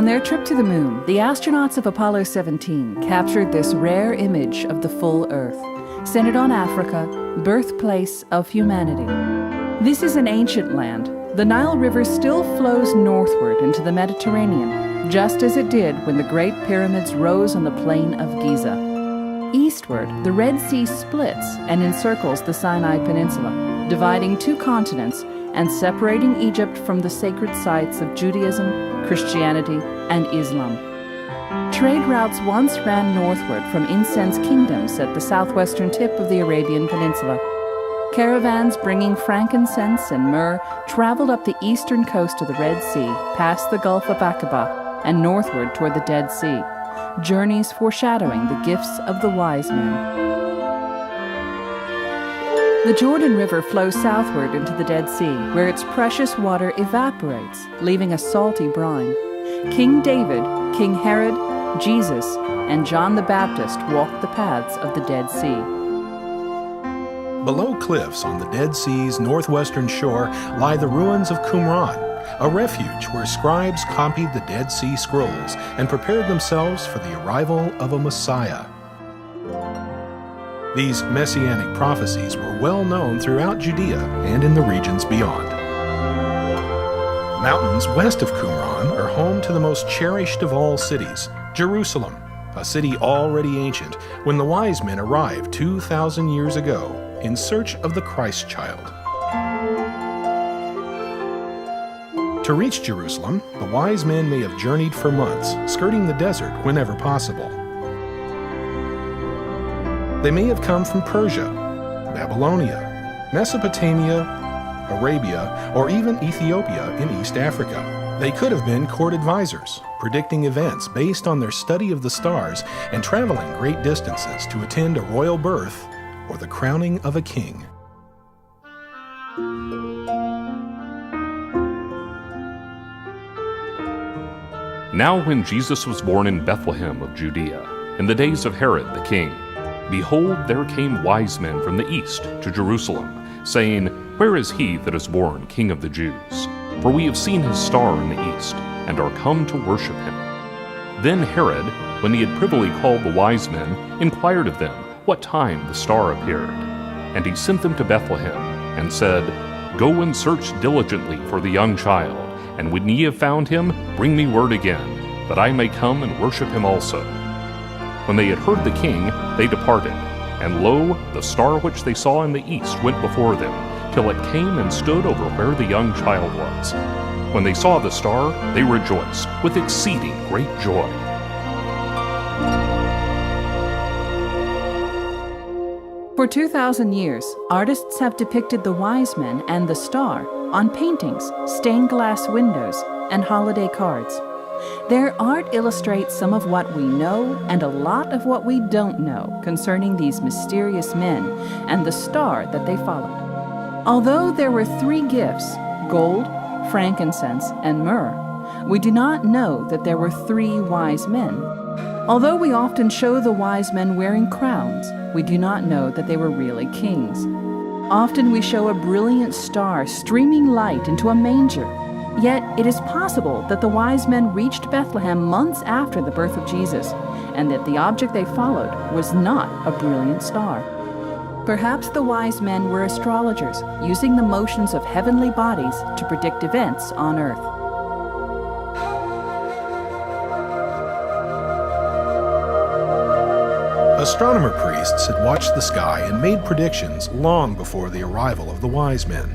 On their trip to the moon, the astronauts of Apollo 17 captured this rare image of the full Earth, centered on Africa, birthplace of humanity. This is an ancient land. The Nile River still flows northward into the Mediterranean, just as it did when the Great Pyramids rose on the plain of Giza. Eastward, the Red Sea splits and encircles the Sinai Peninsula, dividing two continents and separating Egypt from the sacred sites of Judaism, Christianity, and Islam. Trade routes once ran northward from incense kingdoms at the southwestern tip of the Arabian Peninsula. Caravans bringing frankincense and myrrh traveled up the eastern coast of the Red Sea, past the Gulf of Aqaba, and northward toward the Dead Sea, journeys foreshadowing the gifts of the wise men. The Jordan River flows southward into the Dead Sea, where its precious water evaporates, leaving a salty brine. King David, King Herod, Jesus, and John the Baptist walked the paths of the Dead Sea. Below cliffs on the Dead Sea's northwestern shore lie the ruins of Qumran, a refuge where scribes copied the Dead Sea Scrolls and prepared themselves for the arrival of a Messiah. These messianic prophecies were well known throughout Judea and in the regions beyond. Mountains west of Qumran are home to the most cherished of all cities, Jerusalem, a city already ancient when the wise men arrived 2,000 years ago in search of the Christ child. To reach Jerusalem, the wise men may have journeyed for months, skirting the desert whenever possible. They may have come from Persia, Babylonia, Mesopotamia, Arabia, or even Ethiopia in East Africa. They could have been court advisors, predicting events based on their study of the stars and traveling great distances to attend a royal birth or the crowning of a king. Now when Jesus was born in Bethlehem of Judea, in the days of Herod the king, behold, there came wise men from the east to Jerusalem, saying, Where is he that is born King of the Jews? For we have seen his star in the east, and are come to worship him. Then Herod, when he had privily called the wise men, inquired of them what time the star appeared. And he sent them to Bethlehem, and said, Go and search diligently for the young child, and when ye have found him, bring me word again, that I may come and worship him also. When they had heard the king, they departed. And lo, the star which they saw in the east went before them, till it came and stood over where the young child was. When they saw the star, they rejoiced with exceeding great joy. For 2,000 years, artists have depicted the wise men and the star on paintings, stained glass windows, and holiday cards. Their art illustrates some of what we know and a lot of what we don't know concerning these mysterious men and the star that they followed. Although there were three gifts, gold, frankincense, and myrrh, we do not know that there were three wise men. Although we often show the wise men wearing crowns, we do not know that they were really kings. Often we show a brilliant star streaming light into a manger. Yet it is possible that the wise men reached Bethlehem months after the birth of Jesus, and that the object they followed was not a brilliant star. Perhaps the wise men were astrologers, using the motions of heavenly bodies to predict events on earth. Astronomer priests had watched the sky and made predictions long before the arrival of the wise men.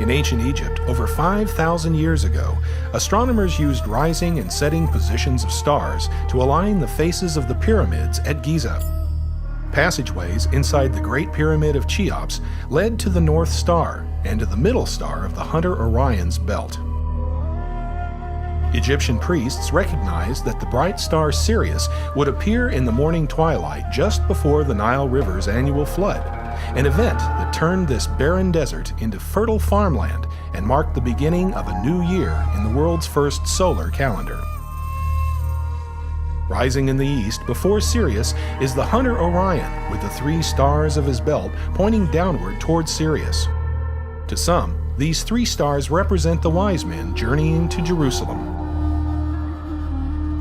In ancient Egypt, over 5,000 years ago, astronomers used rising and setting positions of stars to align the faces of the pyramids at Giza. Passageways inside the Great Pyramid of Cheops led to the North Star and to the middle star of the Hunter Orion's belt. Egyptian priests recognized that the bright star Sirius would appear in the morning twilight just before the Nile River's annual flood, an event that turned this barren desert into fertile farmland and marked the beginning of a new year in the world's first solar calendar. Rising in the east before Sirius is the Hunter Orion with the three stars of his belt pointing downward towards Sirius. To some, these three stars represent the wise men journeying to Jerusalem.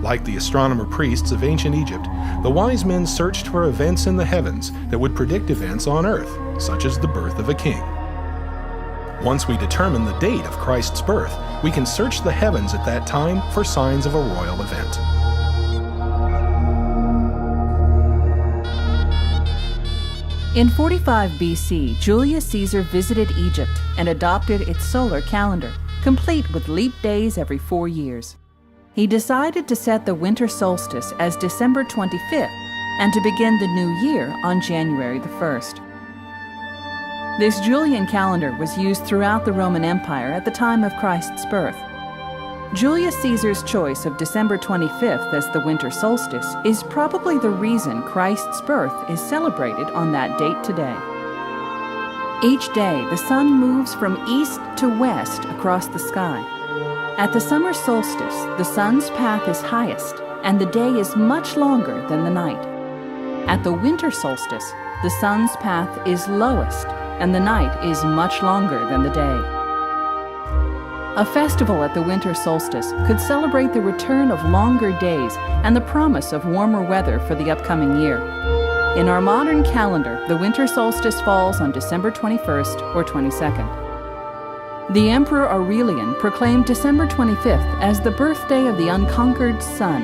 Like the astronomer priests of ancient Egypt, the wise men searched for events in the heavens that would predict events on earth, such as the birth of a king. Once we determine the date of Christ's birth, we can search the heavens at that time for signs of a royal event. In 45 BC, Julius Caesar visited Egypt and adopted its solar calendar, complete with leap days every 4 years. He decided to set the winter solstice as December 25th and to begin the new year on January the 1st. This Julian calendar was used throughout the Roman Empire at the time of Christ's birth. Julius Caesar's choice of December 25th as the winter solstice is probably the reason Christ's birth is celebrated on that date today. Each day, the sun moves from east to west across the sky. At the summer solstice, the sun's path is highest, and the day is much longer than the night. At the winter solstice, the sun's path is lowest, and the night is much longer than the day. A festival at the winter solstice could celebrate the return of longer days and the promise of warmer weather for the upcoming year. In our modern calendar, the winter solstice falls on December 21st or 22nd. The Emperor Aurelian proclaimed December 25th as the birthday of the unconquered sun.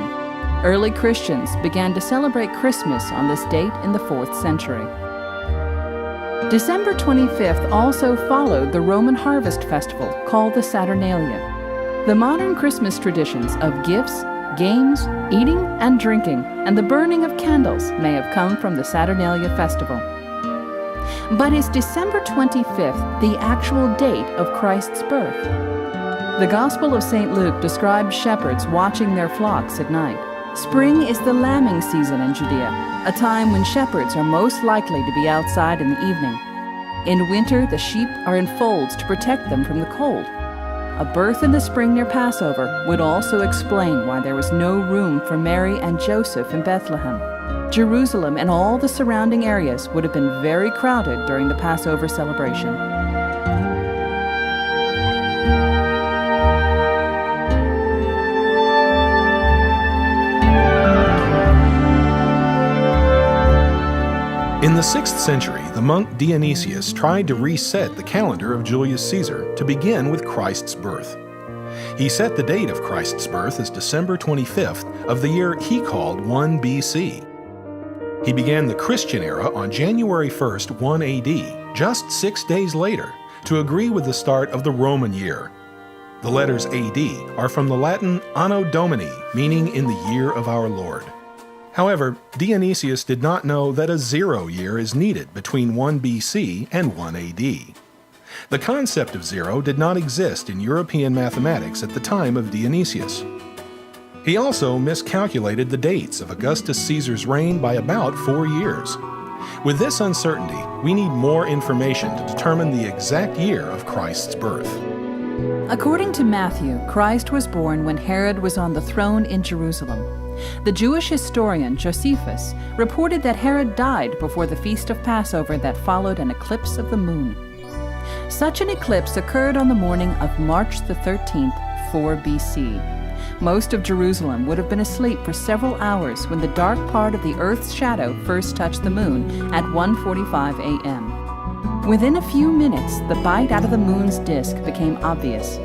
Early Christians began to celebrate Christmas on this date in the 4th century. December 25th also followed the Roman harvest festival called the Saturnalia. The modern Christmas traditions of gifts, games, eating and drinking, and the burning of candles may have come from the Saturnalia festival. But is December 25th the actual date of Christ's birth? The Gospel of St. Luke describes shepherds watching their flocks at night. Spring is the lambing season in Judea, a time when shepherds are most likely to be outside in the evening. In winter, the sheep are in folds to protect them from the cold. A birth in the spring near Passover would also explain why there was no room for Mary and Joseph in Bethlehem. Jerusalem and all the surrounding areas would have been very crowded during the Passover celebration. In the 6th century, the monk Dionysius tried to reset the calendar of Julius Caesar to begin with Christ's birth. He set the date of Christ's birth as December 25th of the year he called 1 BC. He began the Christian era on January 1st, 1 AD, just 6 days later, to agree with the start of the Roman year. The letters AD are from the Latin Anno Domini, meaning in the year of our Lord. However, Dionysius did not know that a 0 year is needed between 1 BC and 1 AD. The concept of 0 did not exist in European mathematics at the time of Dionysius. He also miscalculated the dates of Augustus Caesar's reign by about 4 years. With this uncertainty, we need more information to determine the exact year of Christ's birth. According to Matthew, Christ was born when Herod was on the throne in Jerusalem. The Jewish historian Josephus reported that Herod died before the feast of Passover that followed an eclipse of the moon. Such an eclipse occurred on the morning of March the 13th, 4 BC. Most of Jerusalem would have been asleep for several hours when the dark part of the Earth's shadow first touched the moon at 1:45 a.m. Within a few minutes, the bite out of the moon's disk became obvious.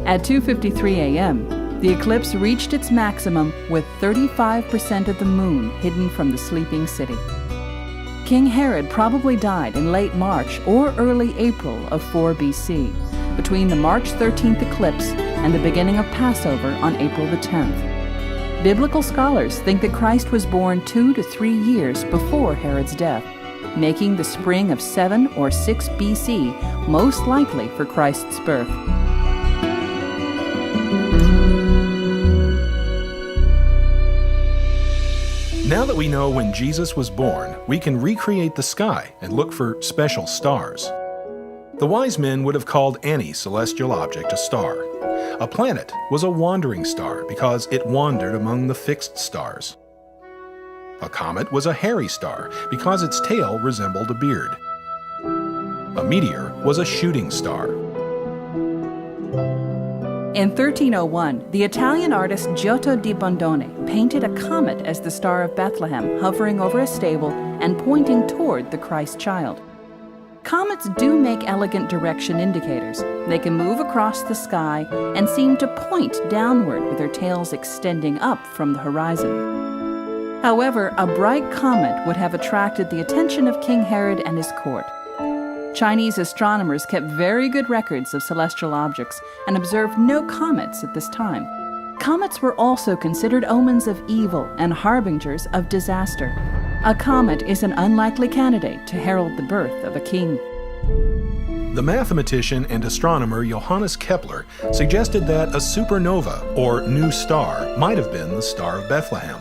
At 2:53 a.m., the eclipse reached its maximum with 35% of the moon hidden from the sleeping city. King Herod probably died in late March or early April of 4 BC, between the March 13th eclipse and the beginning of Passover on April the 10th. Biblical scholars think that Christ was born 2 to 3 years before Herod's death, making the spring of 7 or 6 BC most likely for Christ's birth. Now that we know when Jesus was born, we can recreate the sky and look for special stars. The wise men would have called any celestial object a star. A planet was a wandering star because it wandered among the fixed stars. A comet was a hairy star because its tail resembled a beard. A meteor was a shooting star. In 1301, the Italian artist Giotto di Bondone painted a comet as the Star of Bethlehem, hovering over a stable and pointing toward the Christ child. Comets do make elegant direction indicators. They can move across the sky and seem to point downward with their tails extending up from the horizon. However, a bright comet would have attracted the attention of King Herod and his court. Chinese astronomers kept very good records of celestial objects and observed no comets at this time. Comets were also considered omens of evil and harbingers of disaster. A comet is an unlikely candidate to herald the birth of a king. The mathematician and astronomer Johannes Kepler suggested that a supernova, or new star, might have been the Star of Bethlehem.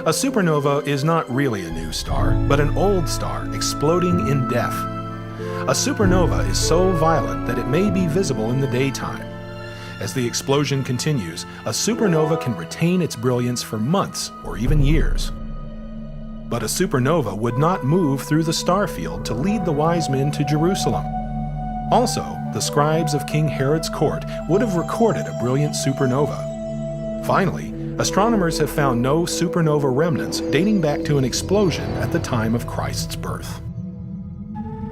A supernova is not really a new star, but an old star exploding in death. A supernova is so violent that it may be visible in the daytime. As the explosion continues, a supernova can retain its brilliance for months or even years. But a supernova would not move through the star field to lead the wise men to Jerusalem. Also, the scribes of King Herod's court would have recorded a brilliant supernova. Finally, astronomers have found no supernova remnants dating back to an explosion at the time of Christ's birth.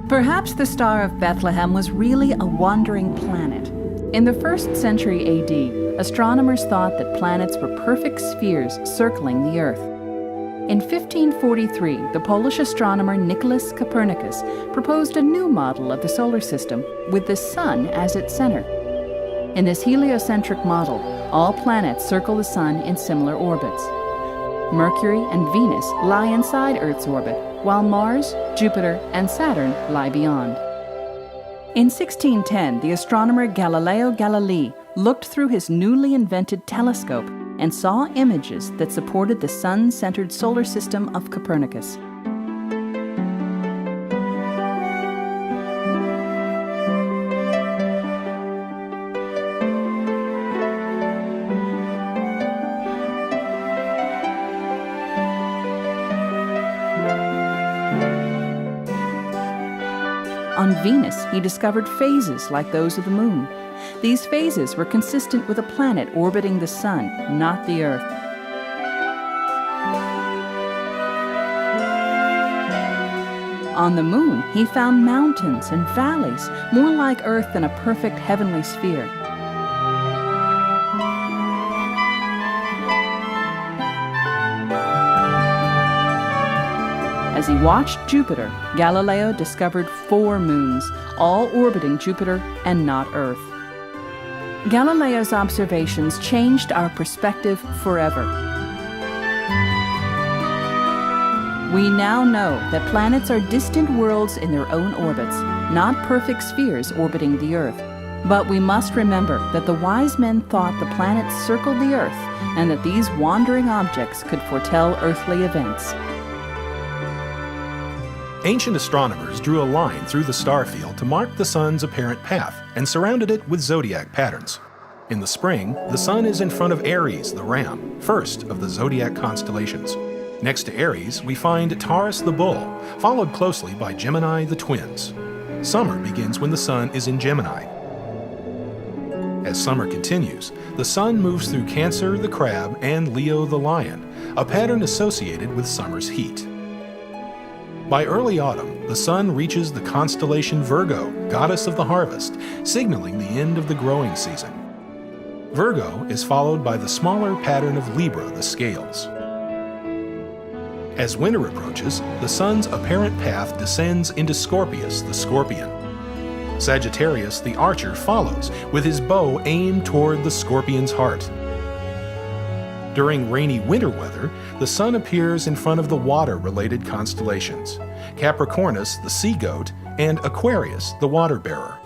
Perhaps the Star of Bethlehem was really a wandering planet. In the 1st century AD, astronomers thought that planets were perfect spheres circling the Earth. In 1543, the Polish astronomer Nicholas Copernicus proposed a new model of the solar system with the Sun as its center. In this heliocentric model, all planets circle the Sun in similar orbits. Mercury and Venus lie inside Earth's orbit, while Mars, Jupiter, and Saturn lie beyond. In 1610, the astronomer Galileo Galilei looked through his newly invented telescope and saw images that supported the sun-centered solar system of Copernicus. On Venus, he discovered phases like those of the Moon. These phases were consistent with a planet orbiting the Sun, not the Earth. On the Moon, he found mountains and valleys, more like Earth than a perfect heavenly sphere. As he watched Jupiter, Galileo discovered 4 moons, all orbiting Jupiter and not Earth. Galileo's observations changed our perspective forever. We now know that planets are distant worlds in their own orbits, not perfect spheres orbiting the Earth. But we must remember that the wise men thought the planets circled the Earth and that these wandering objects could foretell earthly events. Ancient astronomers drew a line through the star field to mark the sun's apparent path and surrounded it with zodiac patterns. In the spring, the sun is in front of Aries, the ram, first of the zodiac constellations. Next to Aries, we find Taurus the bull, followed closely by Gemini the twins. Summer begins when the sun is in Gemini. As summer continues, the sun moves through Cancer the crab and Leo the lion, a pattern associated with summer's heat. By early autumn, the sun reaches the constellation Virgo, goddess of the harvest, signaling the end of the growing season. Virgo is followed by the smaller pattern of Libra, the scales. As winter approaches, the sun's apparent path descends into Scorpius, the scorpion. Sagittarius, the archer, follows, with his bow aimed toward the scorpion's heart. During rainy winter weather, the sun appears in front of the water-related constellations, Capricornus, the sea goat, and Aquarius, the water-bearer.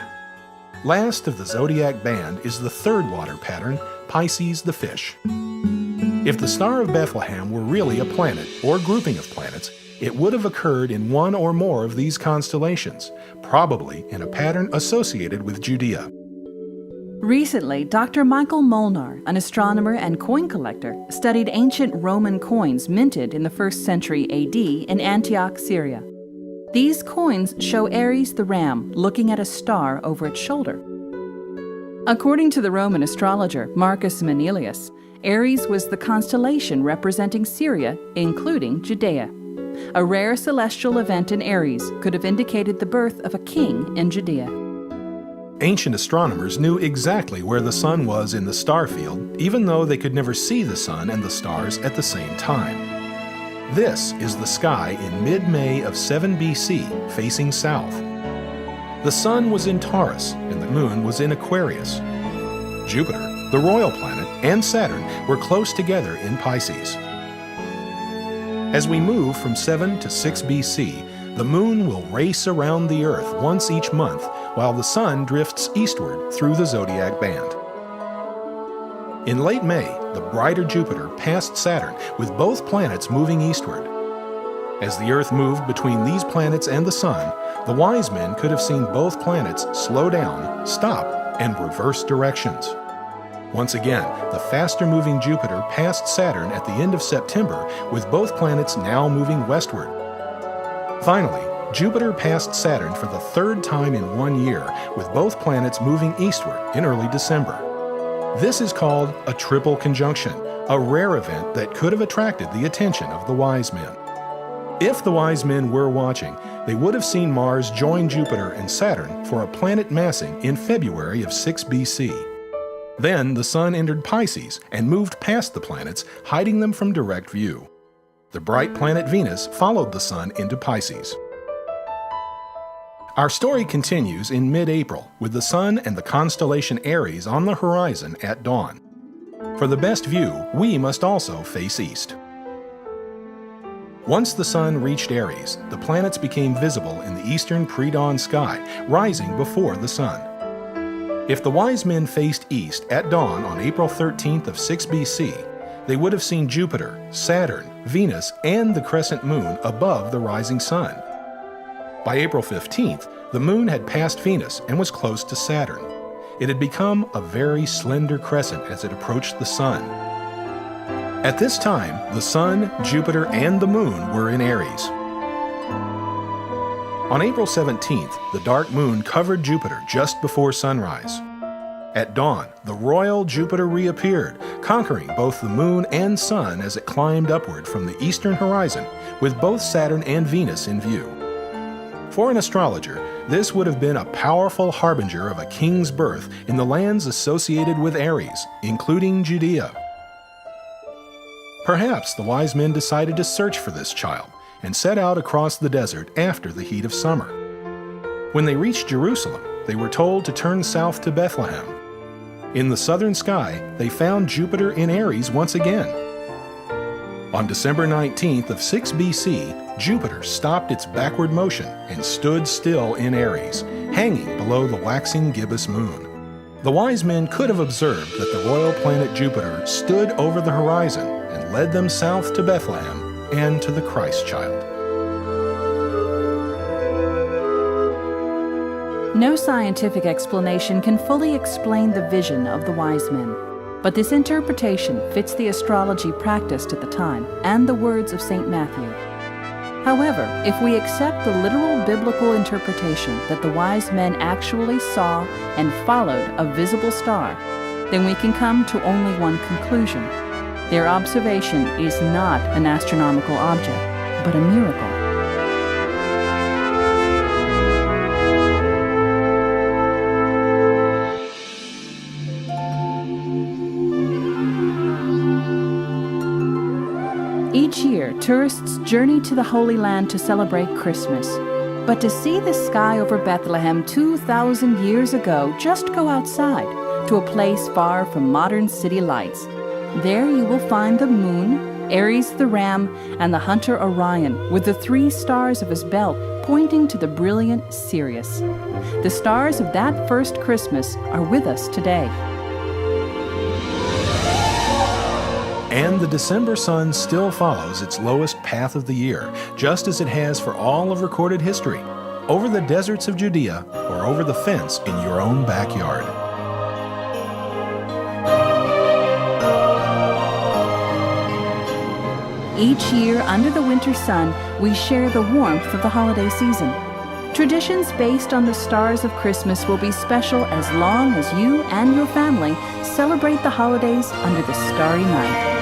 Last of the zodiac band is the third water pattern, Pisces the fish. If the Star of Bethlehem were really a planet or grouping of planets, it would have occurred in one or more of these constellations, probably in a pattern associated with Judea. Recently, Dr. Michael Molnar, an astronomer and coin collector, studied ancient Roman coins minted in the 1st century AD in Antioch, Syria. These coins show Aries the ram looking at a star over its shoulder. According to the Roman astrologer Marcus Manilius, Aries was the constellation representing Syria, including Judea. A rare celestial event in Aries could have indicated the birth of a king in Judea. Ancient astronomers knew exactly where the sun was in the star field, even though they could never see the sun and the stars at the same time. This is the sky in mid-May of 7 BC, facing south. The sun was in Taurus and the moon was in Aquarius. Jupiter, the royal planet, and Saturn were close together in Pisces. As we move from 7 to 6 BC, the moon will race around the Earth once each month, while the sun drifts eastward through the zodiac band. In late May, the brighter Jupiter passed Saturn, with both planets moving eastward. As the Earth moved between these planets and the sun, the wise men could have seen both planets slow down, stop, and reverse directions. Once again, the faster-moving Jupiter passed Saturn at the end of September, with both planets now moving westward. Finally, Jupiter passed Saturn for the third time in 1 year, with both planets moving eastward in early December. This is called a triple conjunction, a rare event that could have attracted the attention of the wise men. If the wise men were watching, they would have seen Mars join Jupiter and Saturn for a planet massing in February of 6 BC. Then the sun entered Pisces and moved past the planets, hiding them from direct view. The bright planet Venus followed the sun into Pisces. Our story continues in mid-April with the sun and the constellation Aries on the horizon at dawn. For the best view, we must also face east. Once the sun reached Aries, the planets became visible in the eastern pre-dawn sky, rising before the sun. If the wise men faced east at dawn on April 13th of 6 BC, they would have seen Jupiter, Saturn, Venus, and the crescent moon above the rising sun. By April 15th, the moon had passed Venus and was close to Saturn. It had become a very slender crescent as it approached the sun. At this time, the sun, Jupiter, and the moon were in Aries. On April 17th, the dark moon covered Jupiter just before sunrise. At dawn, the royal Jupiter reappeared, conquering both the moon and sun as it climbed upward from the eastern horizon, with both Saturn and Venus in view. For an astrologer, this would have been a powerful harbinger of a king's birth in the lands associated with Aries, including Judea. Perhaps the wise men decided to search for this child and set out across the desert after the heat of summer. When they reached Jerusalem, they were told to turn south to Bethlehem. In the southern sky, they found Jupiter in Aries once again. On December 19th of 6 BC, Jupiter stopped its backward motion and stood still in Aries, hanging below the waxing gibbous moon. The wise men could have observed that the royal planet Jupiter stood over the horizon and led them south to Bethlehem and to the Christ child. No scientific explanation can fully explain the vision of the wise men, but this interpretation fits the astrology practiced at the time and the words of St. Matthew. However, if we accept the literal biblical interpretation that the wise men actually saw and followed a visible star, then we can come to only one conclusion. Their observation is not an astronomical object, but a miracle. Each year, tourists journey to the Holy Land to celebrate Christmas. But to see the sky over Bethlehem 2,000 years ago, just go outside to a place far from modern city lights. There you will find the moon, Aries the ram, and the hunter Orion with the 3 stars of his belt pointing to the brilliant Sirius. The stars of that first Christmas are with us today. And the December sun still follows its lowest path of the year, just as it has for all of recorded history, over the deserts of Judea or over the fence in your own backyard. Each year, under the winter sun, we share the warmth of the holiday season. Traditions based on the stars of Christmas will be special as long as you and your family celebrate the holidays under the starry night.